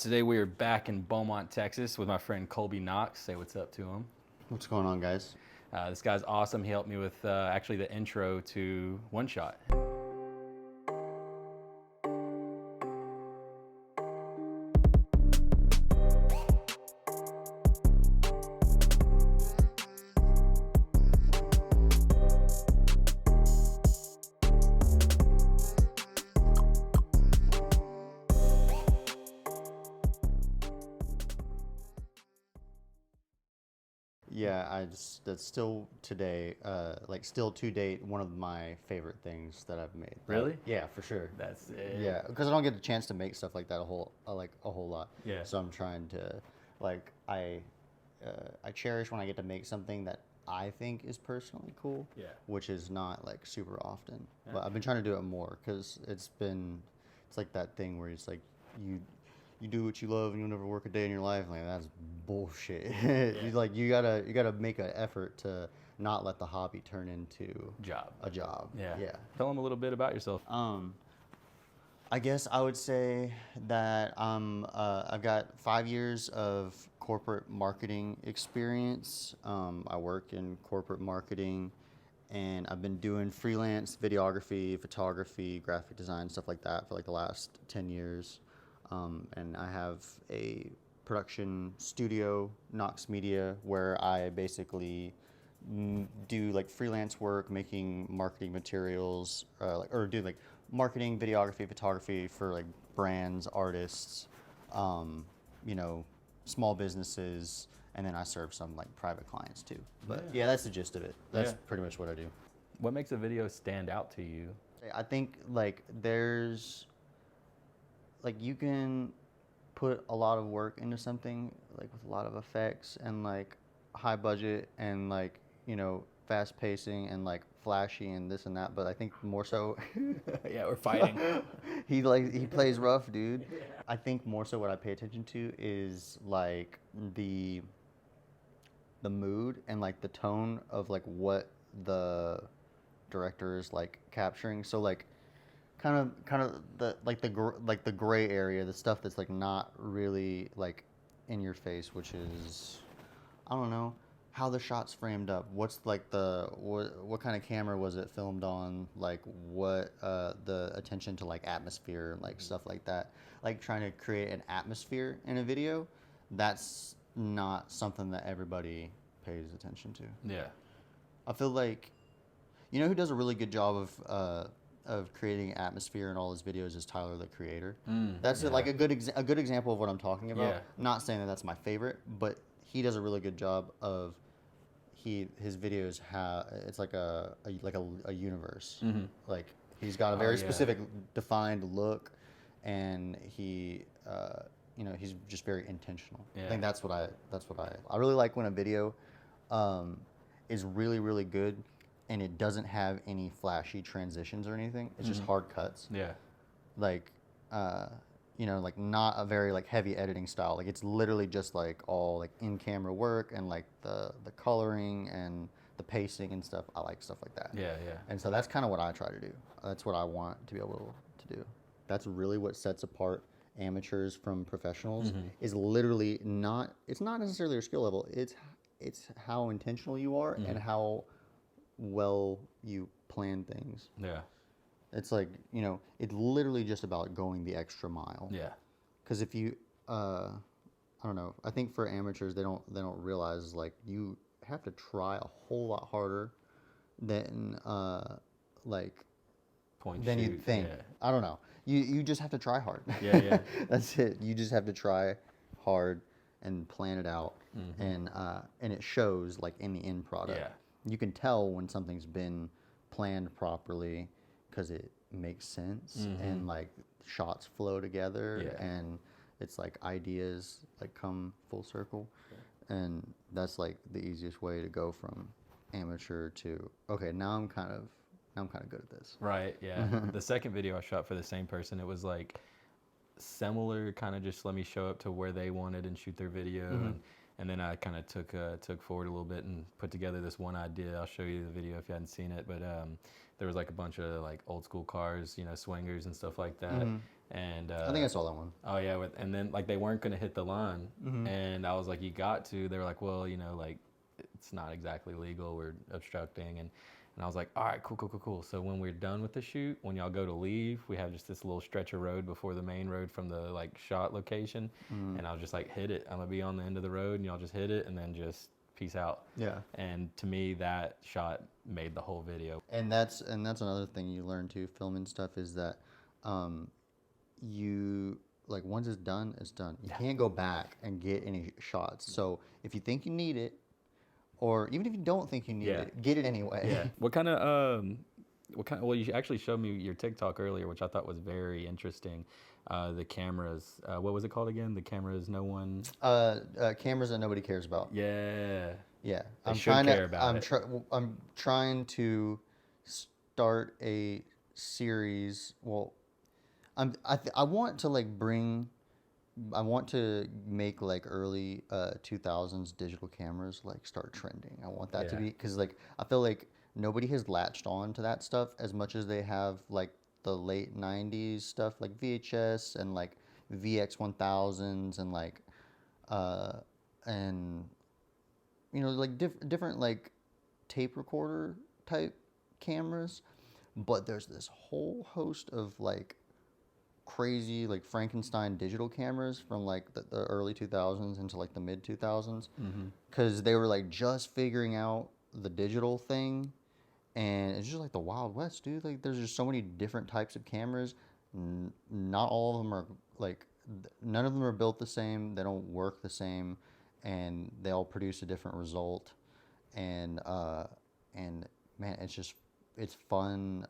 Today we are back in Beaumont, Texas with my friend Colby Knox. Say what's up to him. What's going on, guys? This guy's awesome. He helped me with actually the intro to One Shot. Yeah, that's still today, still to date, one of my favorite things that I've made. Really? Yeah, for sure. That's it. Yeah, because I don't get the chance to make stuff like that a whole lot. Yeah. So I'm trying to, I cherish when I get to make something that I think is personally cool. Yeah. Which is not like super often, Yeah. but I've been trying to do it more because it's like that thing where it's like you do what you love and you'll never work a day in your life. Like, that's bullshit. Yeah. you gotta make an effort to not let the hobby turn into a job. Yeah. Yeah. Tell him a little bit about yourself. I guess I would say that I've got 5 years of corporate marketing experience. I work in corporate marketing, and I've been doing freelance videography, photography, graphic design, stuff like that for like the last 10 years. And I have a production studio, Knox Media, where I basically do like freelance work, making marketing materials, or do like marketing, videography, photography for like brands, artists, small businesses, and then I serve some like private clients too. But yeah, that's the gist of it. That's pretty much what I do. What makes a video stand out to you? I think you can put a lot of work into something like with a lot of effects and like high budget and fast pacing and like flashy and this and that, but I think more so Yeah, we're fighting. he plays rough, dude. Yeah. I think more so what I pay attention to is like the mood and like the tone of like what the director is like capturing. So like kind of the gray area, the stuff that's like not really like in your face, which is, I don't know, how the shot's framed up. What's like what kind of camera was it filmed on? Like what the attention to like atmosphere, like stuff like that. Like trying to create an atmosphere in a video, that's not something that everybody pays attention to. Yeah. I feel like, you know who does a really good job of creating atmosphere in all his videos is Tyler, the Creator. That's like a good example of what I'm talking about. Yeah. Not saying that that's my favorite, but he does a really good job of his videos have, it's like a universe. Mm-hmm. Like he's got a very specific defined look, and he's just very intentional. Yeah. I think that's what I really like when a video is really, really good and it doesn't have any flashy transitions or anything. It's just hard cuts. Yeah. Like, like not a very like heavy editing style. Like it's literally just like all like in-camera work and like the coloring and the pacing and stuff. I like stuff like that. Yeah, yeah. And so that's kind of what I try to do. That's what I want to be able to do. That's really what sets apart amateurs from professionals. Is literally it's not necessarily your skill level. It's how intentional you are and how well you plan things. Yeah. It's like, it's literally just about going the extra mile. Yeah. Because if you, I don't know, I think for amateurs, they don't realize like you have to try a whole lot harder than than you think. Yeah. I don't know. You just have to try hard. Yeah, yeah. That's it. You just have to try hard and plan it out, and it shows like in the end product. Yeah. You can tell when something's been planned properly because it makes sense and like shots flow together and it's like ideas like come full circle. And that's like the easiest way to go from amateur to, okay, now I'm kind of good at this. Right, yeah. The second video I shot for the same person, it was like similar, kind of just let me show up to where they wanted and shoot their video. And then I kind of took forward a little bit and put together this one idea. I'll show you the video if you hadn't seen it. But there was like a bunch of like old school cars, swingers and stuff like that. And I think I saw that one. oh yeah, and then like they weren't gonna hit the line, Mm-hmm. and I was like, you got to. They were like, well, you know, like it's not exactly legal. We're obstructing, and I was like, all right, cool. So when we're done with the shoot, when y'all go to leave, we have just this little stretch of road before the main road from the like shot location, and I'll just like hit it. I'm gonna be on the end of the road, and y'all just hit it, and then just peace out. Yeah. And to me, that shot made the whole video. And that's another thing you learn too, filming stuff, is that you like once it's done, it's done. You can't go back and get any shots. So if you think you need it, or even if you don't think you need it, get it anyway. Yeah. Well, you actually showed me your TikTok earlier, which I thought was very interesting. The cameras, what was it called again? The cameras no one. Cameras that nobody cares about. Yeah. Yeah, They should care about it. I'm trying to start a series. Well, I want to like I want to make like early 2000s digital cameras like start trending. I want that to be, because like I feel like nobody has latched on to that stuff as much as they have like the late 90s stuff like VHS and like VX1000s and like and you know like different like tape recorder type cameras. But there's this whole host of like crazy like Frankenstein digital cameras from like the early 2000s into like the mid 2000s, because they were like just figuring out the digital thing, and it's just like the Wild West, dude. Like there's just so many different types of cameras. Not all of them are like, none of them are built the same. They don't work the same, and they all produce a different result. And man, it's fun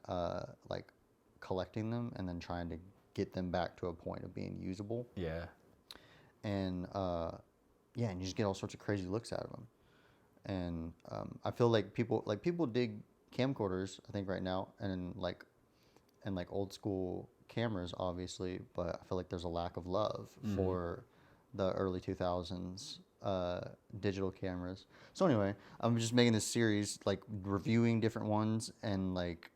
like collecting them and then trying to get them back to a point of being usable. Yeah. And and you just get all sorts of crazy looks out of them. And I feel like people dig camcorders, I think, right now, and like old school cameras, obviously, but I feel like there's a lack of love for the early 2000s digital cameras. So anyway, I'm just making this series, like reviewing different ones and like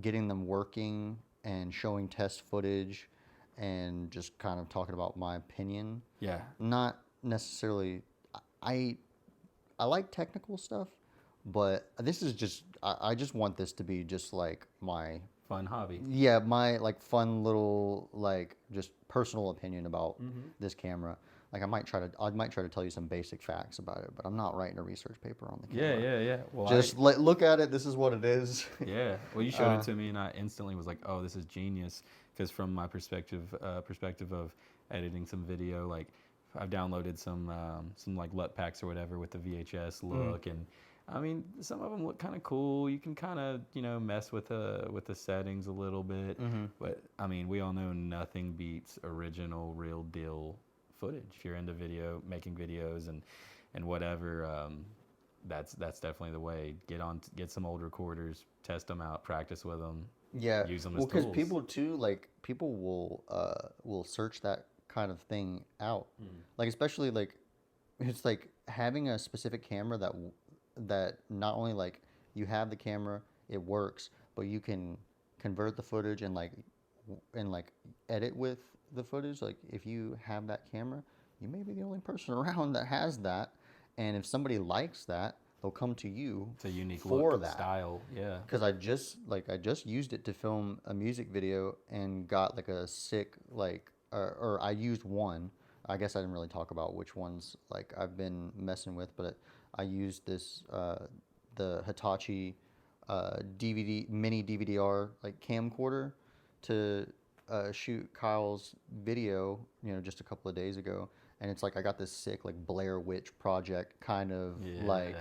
getting them working and showing test footage and just kind of talking about my opinion. Yeah. Not necessarily, I like technical stuff, but this is just, I just want this to be just like my Fun hobby. Yeah, my like fun little like just personal opinion about this camera. Like I might try to tell you some basic facts about it, but I'm not writing a research paper on the camera. Yeah. Well, just look at it. This is what it is. Yeah. Well, you showed it to me, and I instantly was like, "Oh, this is genius." Because from my perspective of editing some video, like I've downloaded some like LUT packs or whatever with the VHS look, and I mean, some of them look kind of cool. You can kind of, mess with the settings a little bit. But I mean, we all know nothing beats original, real deal footage. If you're into making videos and whatever, that's definitely the way. Get some old recorders, test them out, practice with them. Yeah, use them as tools. Well, because people too, like people will search that kind of thing out. Like especially like it's like having a specific camera that not only like you have the camera, it works, but you can convert the footage and like edit with the footage. Like if you have that camera, you may be the only person around that has that, and if somebody likes that, they'll come to you. It's a unique for look, that style, yeah. Because I just used it to film a music video and got like a sick like or I used one. I guess I didn't really talk about which ones like I've been messing with, but I used this the Hitachi mini DVD-R like camcorder to shoot Kyle's video, just a couple of days ago, and it's like I got this sick like Blair Witch Project kind of like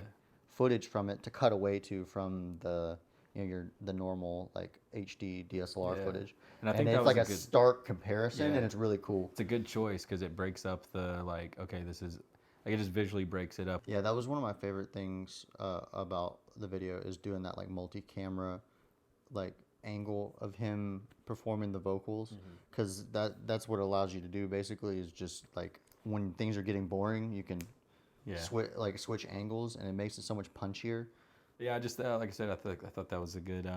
footage from it to cut away to from the the normal like HD DSLR footage, and I think it's like a stark comparison, and it's really cool. It's a good choice because it breaks up the like, okay, this is like, it just visually breaks it up. Yeah, that was one of my favorite things about the video, is doing that like multi-camera like angle of him performing the vocals, because that's what it allows you to do basically, is just like when things are getting boring, you can switch angles, and it makes it so much punchier. Yeah, I just like I said, I thought that was a good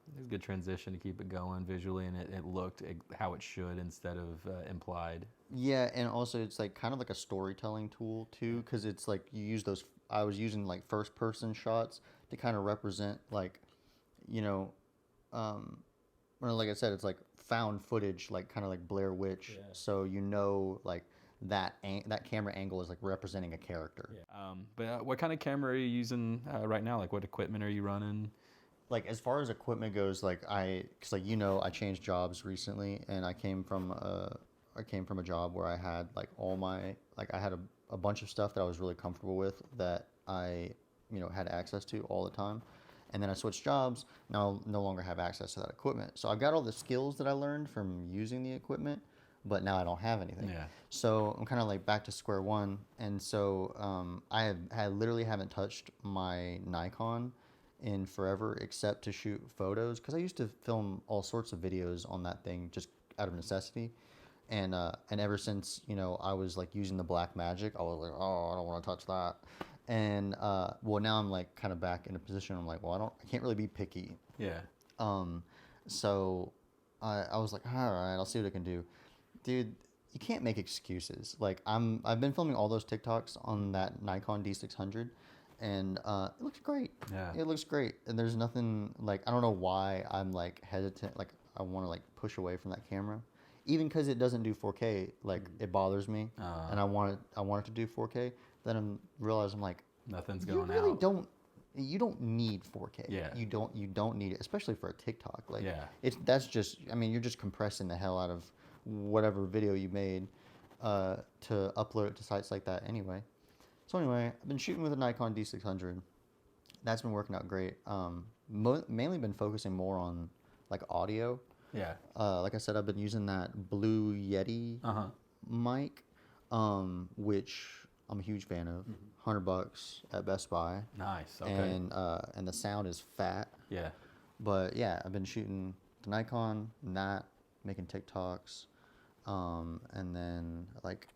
It's a good transition to keep it going visually, and it looked how it should instead of implied. Yeah, and also it's like kind of like a storytelling tool too, because it's like you use those. I was using like first person shots to kind of represent like, you know, um, or like I said, it's like found footage, like kind of like Blair Witch. Yeah. So like that camera angle is like representing a character. Yeah. But what kind of camera are you using right now? Like, what equipment are you running? Like as far as equipment goes, like cause like I changed jobs recently, and I came from a job where I had like I had a bunch of stuff that I was really comfortable with that I had access to all the time, and then I switched jobs. Now I no longer have access to that equipment, so I've got all the skills that I learned from using the equipment, but now I don't have anything. Yeah. So I'm kind of like back to square one, and so I literally haven't touched my Nikon in forever except to shoot photos, because I used to film all sorts of videos on that thing just out of necessity, and ever since I was like using the black magic, I was like, oh, I don't want to touch that, and well, now I'm like kind of back in a position. I'm like, well, I can't really be picky. Yeah. So I was like, all right, I'll see what I can do, dude. You can't make excuses. Like I've been filming all those TikToks on that Nikon D600, and it looks great. Yeah. It looks great, and there's nothing like, I don't know why I'm like hesitant. Like I want to like push away from that camera, even because it doesn't do 4K. Like it bothers me, and I want it to do 4K. Then I'm like, nothing's going you really out. you don't need 4K. Yeah. You don't need it, especially for a TikTok. Like Yeah. that's just, I mean, you're just compressing the hell out of whatever video you made to upload it to sites like that anyway. So anyway, I've been shooting with a Nikon D600. That's been working out great. Mainly been focusing more on like audio. Yeah. Like I said, I've been using that Blue Yeti mic, which I'm a huge fan of. $100 at Best Buy. Nice. Okay. And the sound is fat. Yeah. But yeah, I've been shooting the Nikon and that, making TikToks, and then like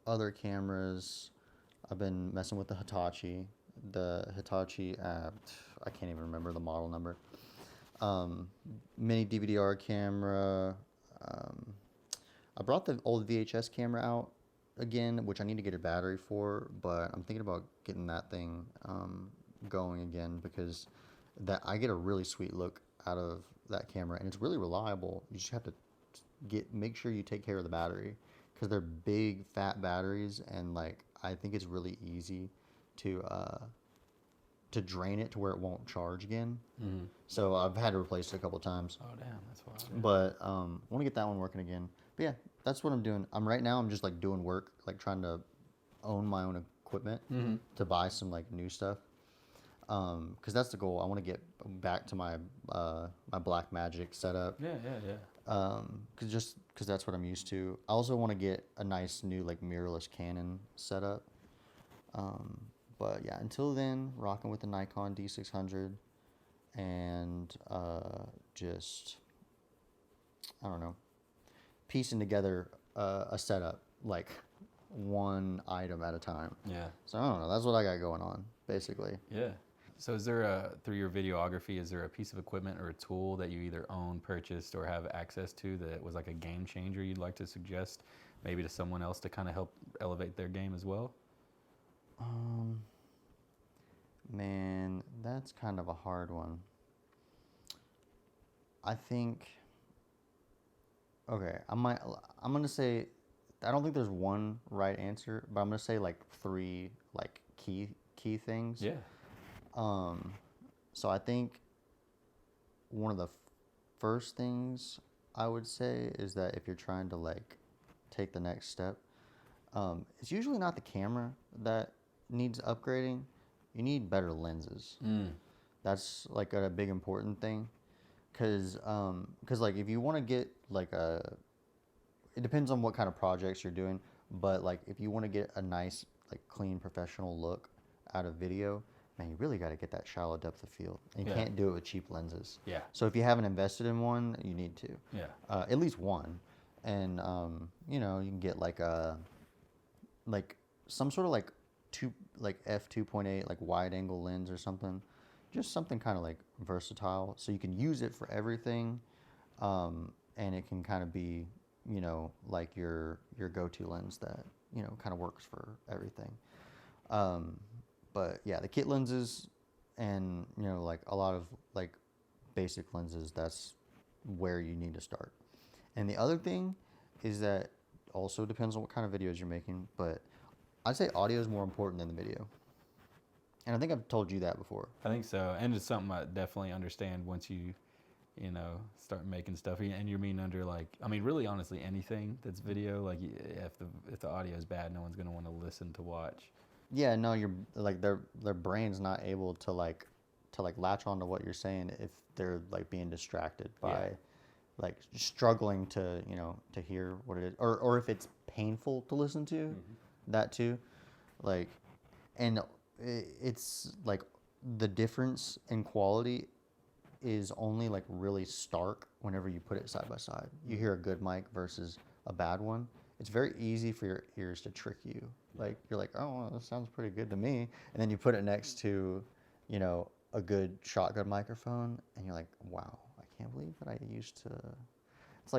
other cameras. I've been messing with the Hitachi. I can't even remember the model number. Mini DVD-R camera. I brought the old VHS camera out again, which I need to get a battery for, but I'm thinking about getting that thing going again, because I get a really sweet look out of that camera, and it's really reliable. You just have to make sure you take care of the battery, because they're big fat batteries, and like I think it's really easy to drain it to where it won't charge again. Mm-hmm. So I've had to replace it a couple of times. Oh damn, that's wild. But I want to get that one working again. But yeah, that's what I'm doing. I'm just like doing work, like trying to own my own equipment to buy some like new stuff. Because that's the goal. I want to get back to my my black magic setup. Yeah. Because that's what I'm used to. I also want to get a nice new like mirrorless Canon setup. But yeah, until then, rocking with the Nikon D600, and just, I don't know, piecing together a setup like one item at a time. Yeah. So I don't know. That's what I got going on, basically. Yeah. So is there through your videography, is there a piece of equipment or a tool that you either own, purchased, or have access to that was like a game changer you'd like to suggest maybe to someone else to kind of help elevate their game as well? Man, that's kind of a hard one. I think, okay, I'm going to say, I don't think there's one right answer, but I'm going to say like three like key things. Yeah. So I think one of the first things I would say is that if you're trying to like take the next step, it's usually not the camera that needs upgrading. You need better lenses. That's like a big important thing, because like if you want to get like it depends on what kind of projects you're doing, but like if you want to get a nice like clean professional look out of video, man, you really got to get that shallow depth of field. And you can't do it with cheap lenses. Yeah. So if you haven't invested in one, you need to. Yeah. At least one, and you can get like some sort of like f2.8 like wide angle lens or something, just something kind of like versatile, so you can use it for everything, and it can kind of be, you know, like your go-to lens that, you know, kind of works for everything. But yeah, the kit lenses and, you know, like a lot of like basic lenses, that's where you need to start. And the other thing is that also depends on what kind of videos you're making, but I'd say audio is more important than the video. And I think I've told you that before. I think so, and it's something I definitely understand once you know, start making stuff. And you mean under like, I mean, really, honestly, anything that's video, like if the audio is bad, no one's gonna want to listen to watch. Yeah, no, you're like their brain's not able to like latch onto what you're saying if they're like being distracted by like struggling to, you know, to hear what it is, or if it's painful to listen to, that too, like, and it's like the difference in quality is only like really stark whenever you put it side by side. You hear a good mic versus a bad one. It's very easy for your ears to trick you. Like you're like, oh, well, this sounds pretty good to me, and then you put it next to, you know, a good shotgun microphone, and you're like, wow, I can't believe that I used to. It's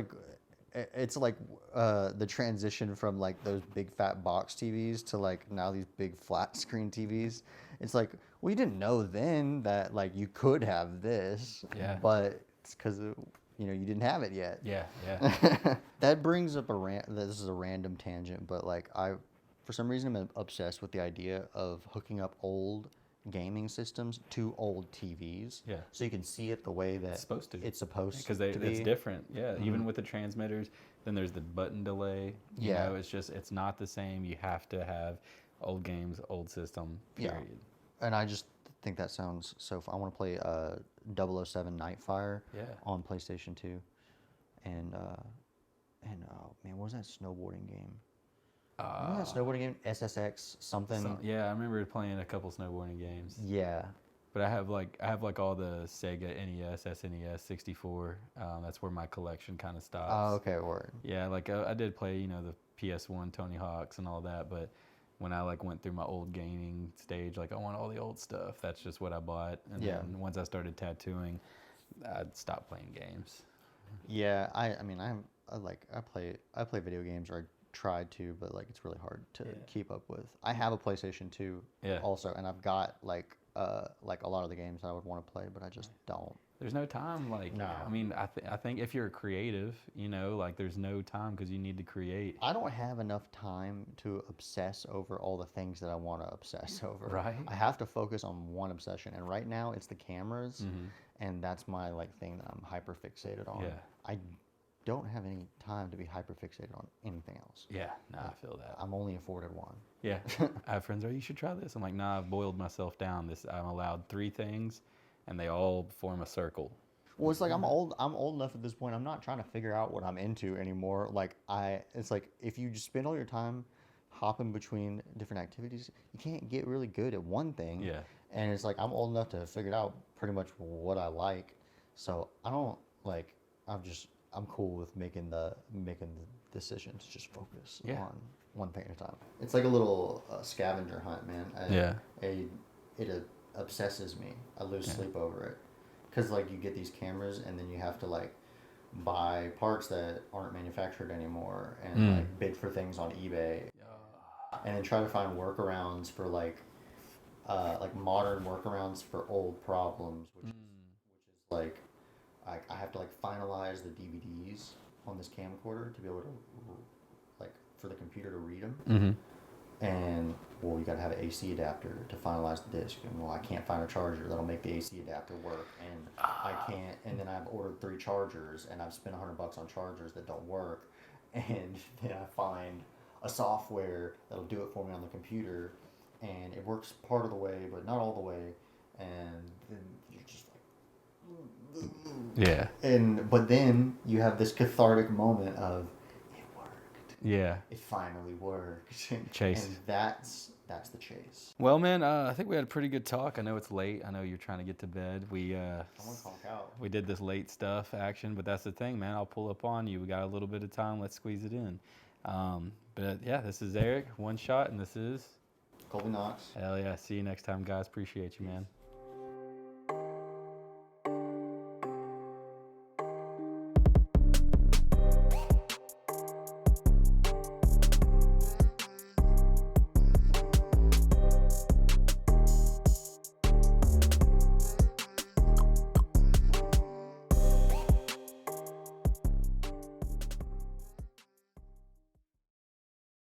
like the transition from like those big fat box TVs to like now these big flat screen TVs. It's like, well, you didn't know then that like you could have this, but it's because you know you didn't have it yet. Yeah. That brings up this is a random tangent, but like for some reason I'm obsessed with the idea of hooking up old gaming systems to old TVs. Yeah. So you can see it the way that It's supposed to. It's supposed Because to be. it's different. Yeah. Even with the transmitters, then there's the button delay. You know, it's not the same. You have to have old games, old system, period. Yeah. And I just think that sounds so fun. I want to play 007 Nightfire on PlayStation 2. And oh man, what was that snowboarding game? Remember that snowboarding game? SSX something? Yeah, I remember playing a couple snowboarding games. Yeah. But I have like all the Sega NES, SNES, 64. That's where my collection kind of stops. Oh, okay, word. Yeah, like I did play, you know, the PS1 Tony Hawk's and all that, but when I like went through my old gaming stage, like I want all the old stuff. That's just what I bought. And then once I started tattooing, I stopped playing games. Yeah, I mean I play video games, or I tried to, but like it's really hard to keep up with. I have a PlayStation 2 also, and I've got like a lot of the games I would want to play, but I just don't. There's no time. Like, no. I mean, I think if you're a creative, you know, like there's no time because you need to create. I don't have enough time to obsess over all the things that I want to obsess over. Right. I have to focus on one obsession, and right now it's the cameras, and that's my like thing that I'm hyper fixated on. Yeah. I don't have any time to be hyper fixated on anything else. Yeah, I feel that. I'm only afforded one. Yeah. I have friends, you should try this. I'm like, nah, I've boiled myself down. I'm allowed 3 things, and they all form a circle. Well, it's like I'm old enough at this point. I'm not trying to figure out what I'm into anymore. Like it's like if you just spend all your time hopping between different activities, you can't get really good at one thing. Yeah. And it's like I'm old enough to figure out pretty much what I like. So I don't like. I'm cool with making the decision to just focus on one thing at a time. It's like a little scavenger hunt, man. It obsesses me. I lose sleep over it. Because like you get these cameras and then you have to like buy parts that aren't manufactured anymore and like bid for things on eBay. And then try to find workarounds for like modern workarounds for old problems, which is like I have to like finalize the DVDs on this camcorder to be able to like for the computer to read them. And well, you got to have an AC adapter to finalize the disc. And well, I can't find a charger that'll make the AC adapter work, and I can't. And then I've ordered 3 chargers, and I've spent $100 on chargers that don't work. And then I find a software that'll do it for me on the computer, and it works part of the way, but not all the way. And then you're just like, but then you have this cathartic moment of, yeah, it finally worked. Chase. And that's the chase. Well, man, I think we had a pretty good talk. I know it's late. I know you're trying to get to bed. We did this late stuff action, but that's the thing, man. I'll pull up on you. We got a little bit of time. Let's squeeze it in. But yeah, this is Erik, One Shot, and this is Colby Knox. Hell yeah. See you next time, guys. Appreciate you, man.